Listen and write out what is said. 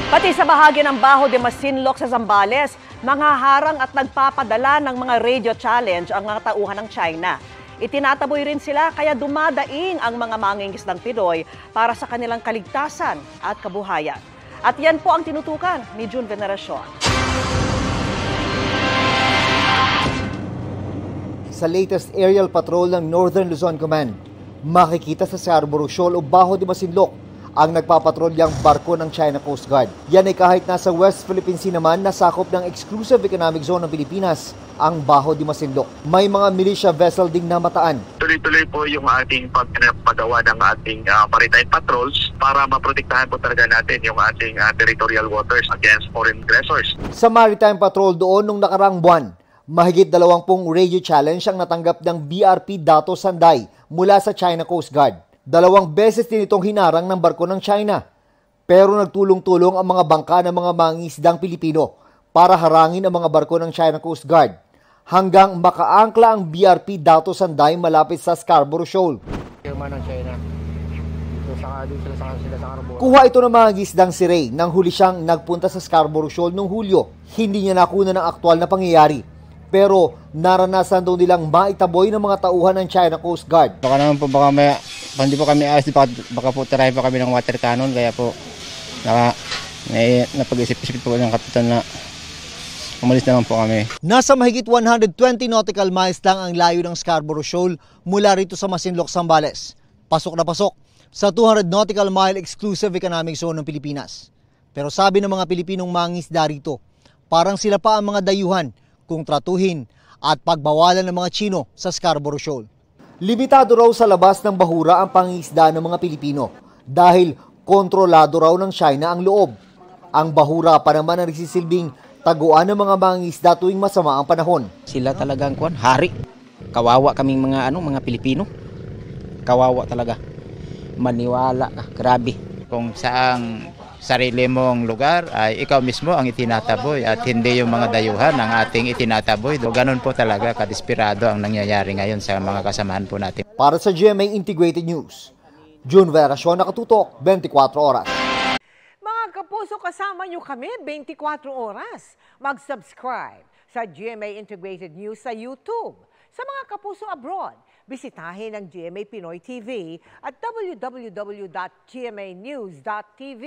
Pati sa bahagi ng Baho de Masinloc sa Zambales, manghaharang at nagpapadala ng mga radio challenge ang mga tauhan ng China. Itinataboy rin sila kaya dumadaing ang mga mangingisdang Pinoy para sa kanilang kaligtasan at kabuhayan. At yan po ang tinutukan ni June Veneracion. Sa latest aerial patrol ng Northern Luzon Command, makikita sa Scarborough Shoal o Baho de Masinloc ang nagpapatrolyang barko ng China Coast Guard. Yan ay kahit nasa West Philippine Sea naman na sakop ng Exclusive Economic Zone ng Pilipinas, ang Baho de Masinloc. May mga militia vessel ding namataan. Tuloy-tuloy po yung ating pagpagawa ng ating maritime patrols para maprotektahan po talaga natin yung ating territorial waters against foreign aggressors. Sa maritime patrol doon nung nakarang buwan, mahigit 20 radio challenge ang natanggap ng BRP Dato Sanday mula sa China Coast Guard. 2 beses din itong hinarang ng barko ng China. Pero nagtulong-tulong ang mga bangka ng mga mangingisdang Pilipino para harangin ang mga barko ng China Coast Guard hanggang makaangkla ang BRP Dato Sanday malapit sa Scarborough Shoal. Kuha ito ng mga gisdang si Ray nang huli siyang nagpunta sa Scarborough Shoal noong Hulyo. Hindi niya nakuna ng aktual na pangyayari. Pero naranasan daw nilang maitaboy ng mga tauhan ng China Coast Guard. Baka naman po, hindi po kami ayos, baka po tirahin pa kami ng water cannon, kaya po napag-isip-isip po ng kapitan na umalis naman po kami. Nasa mahigit 120 nautical miles lang ang layo ng Scarborough Shoal mula rito sa Masinloc, Zambales. Pasok na pasok sa 200 nautical mile Exclusive Economic Zone ng Pilipinas. Pero sabi ng mga Pilipinong mangingisda rito, parang sila pa ang mga dayuhan kung tratuhin at pagbawalan ng mga Chino sa Scarborough Shoal. Limitado raw sa labas ng bahura ang pangingisda ng mga Pilipino dahil kontrolado raw ng China ang loob. Ang bahura pa naman ang nagsisilbing taguan ng mga mangingisda tuwing masama ang panahon. Sila talagang hari. Kawawa kaming mga Pilipino. Kawawa talaga. Maniwala ka, grabe. Kung saang sarili mong lugar ay ikaw mismo ang itinataboy at hindi yung mga dayuhan ang ating itinataboy. Ganun po talaga kadesperado ang nangyayari ngayon sa mga kasamahan po natin. Para sa GMA Integrated News, June Veneracion, nakatutok 24 oras. Mga kapuso, kasama nyo kami 24 oras. Mag-subscribe sa GMA Integrated News sa YouTube. Sa mga kapuso abroad, bisitahin ang GMA Pinoy TV at www.gmanews.tv.